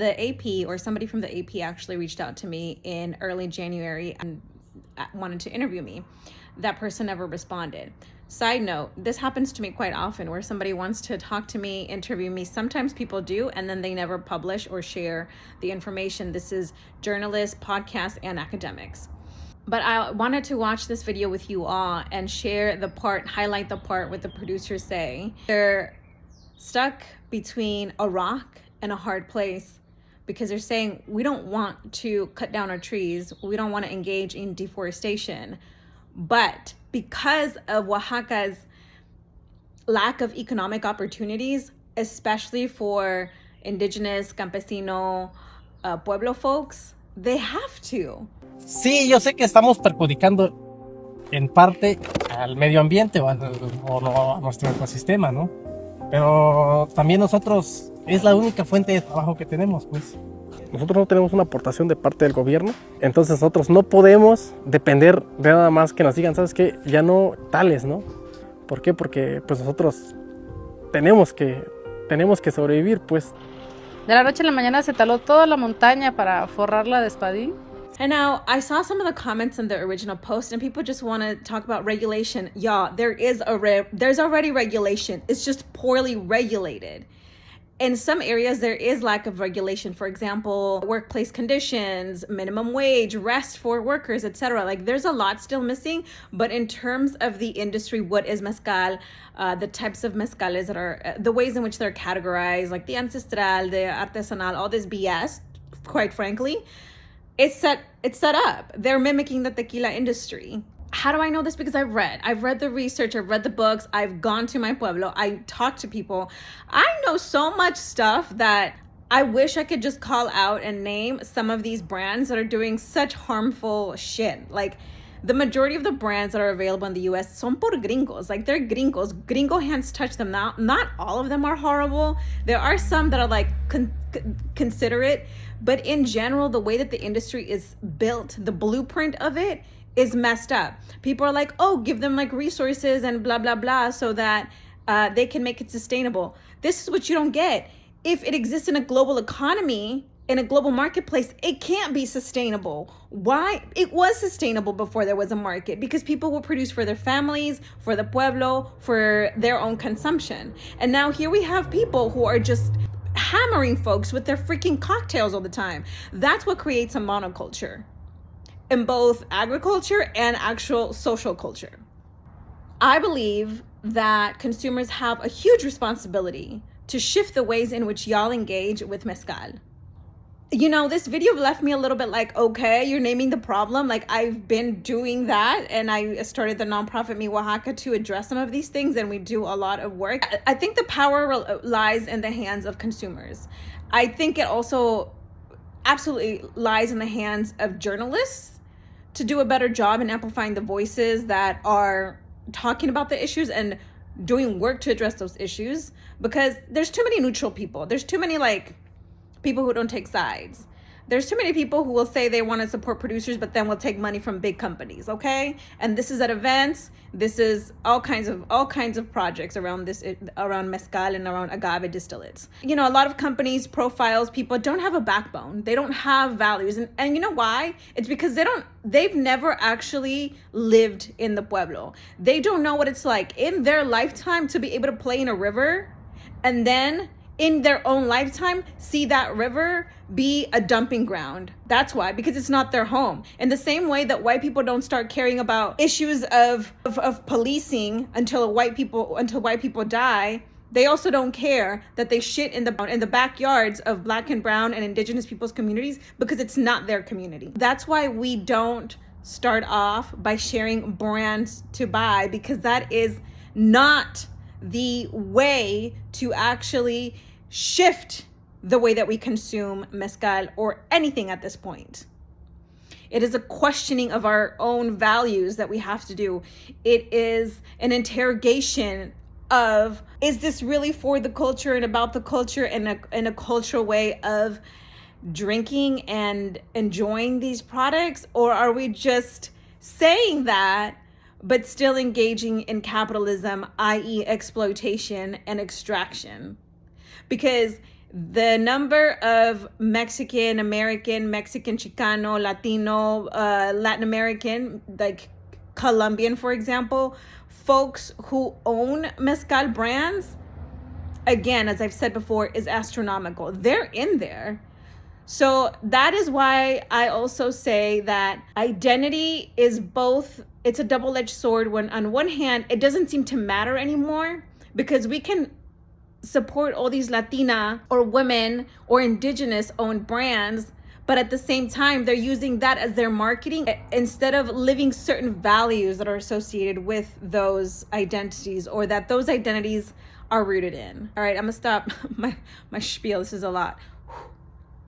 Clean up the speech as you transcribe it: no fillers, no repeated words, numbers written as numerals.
the AP or somebody from the AP actually reached out to me in early January and wanted to interview me. That person never responded. Side note, this happens to me quite often where somebody wants to talk to me, interview me. Sometimes people do, and then they never publish or share the information. This is journalists, podcasts, and academics. But I wanted to watch this video with you all and share the part, highlight the part with the producers say they're stuck between a rock and a hard place because they're saying we don't want to cut down our trees. We don't want to engage in deforestation. But because of Oaxaca's lack of economic opportunities, especially for indigenous, campesino, pueblo folks, they have to. Sí, yo sé que estamos perjudicando en parte al medio ambiente o a nuestro ecosistema, ¿no? Pero también nosotros, es la única fuente de trabajo que tenemos, pues. Nosotros no tenemos una aportación de parte del gobierno, entonces nosotros no podemos depender de nada más que nos digan, ¿sabes qué? Ya no tales, ¿no? ¿Por qué? Porque pues nosotros tenemos que sobrevivir, pues. De la noche a la mañana se taló toda la montaña para forrarla de espadín. And now I saw some of the comments in the original post and people just want to talk about regulation. Yeah, there's already regulation. It's just poorly regulated. In some areas, there is lack of regulation. For example, workplace conditions, minimum wage, rest for workers, etc. Like there's a lot still missing. But in terms of the industry, what is mezcal, the types of mezcales that are, the ways in which they're categorized, like the ancestral, the artesanal, all this BS, quite frankly, it's set up. They're mimicking the tequila industry. How do I know this? Because I've read the research, I've read the books, I've gone to my pueblo, I talked to people. I know so much stuff that I wish I could just call out and name some of these brands that are doing such harmful shit. Like the majority of the brands that are available in the US son por gringos. Like they're gringos. Gringo hands touch them. Not all of them are horrible. There are some that are like considerate, but in general, the way that the industry is built, the blueprint of it is messed up. People are like, oh, give them like resources and blah, blah, blah, so that they can make it sustainable. This is what you don't get. If it exists in a global economy, in a global marketplace, it can't be sustainable. Why? It was sustainable before there was a market because people will produce for their families, for the pueblo, for their own consumption. And now here we have people who are just hammering folks with their freaking cocktails all the time. That's what creates a monoculture in both agriculture and actual social culture. I believe that consumers have a huge responsibility to shift the ways in which y'all engage with mezcal. You know, this video left me a little bit like, okay, you're naming the problem. Like I've been doing that and I started the nonprofit Mi Oaxaca to address some of these things and we do a lot of work. I think the power lies in the hands of consumers. I think it also absolutely lies in the hands of journalists to do a better job in amplifying the voices that are talking about the issues and doing work to address those issues, because there's too many neutral people. There's too many like people who don't take sides. There's too many people who will say they want to support producers, but then will take money from big companies, okay? And this is at events. This is all kinds of projects around mezcal and around agave distillates. You know, a lot of companies, profiles, people don't have a backbone. They don't have values. And you know why? It's because they've never actually lived in the pueblo. They don't know what it's like in their lifetime to be able to play in a river and then in their own lifetime see that river be a dumping ground. That's why, because it's not their home. In the same way that white people don't start caring about issues of policing until white people die, they also don't care that they shit in the backyards of Black and brown and indigenous people's communities because it's not their community. That's why we don't start off by sharing brands to buy, because that is not the way to actually shift the way that we consume mezcal or anything at this point. It is a questioning of our own values that we have to do. It is an interrogation of, is this really for the culture and about the culture and a cultural way of drinking and enjoying these products? Or are we just saying that but still engaging in capitalism, i.e. exploitation and extraction? Because The number of Mexican American, Mexican Chicano, Latino, Latin American, like Colombian, for example, folks who own mezcal brands, again, as I've said before, is astronomical. They're in there. So that is why I also say that identity is both, it's a double-edged sword when on one hand, it doesn't seem to matter anymore because we can support all these Latina or women or indigenous owned brands, but at the same time, they're using that as their marketing instead of living certain values that are associated with those identities or that those identities are rooted in. All right, I'm gonna stop my spiel. This is a lot.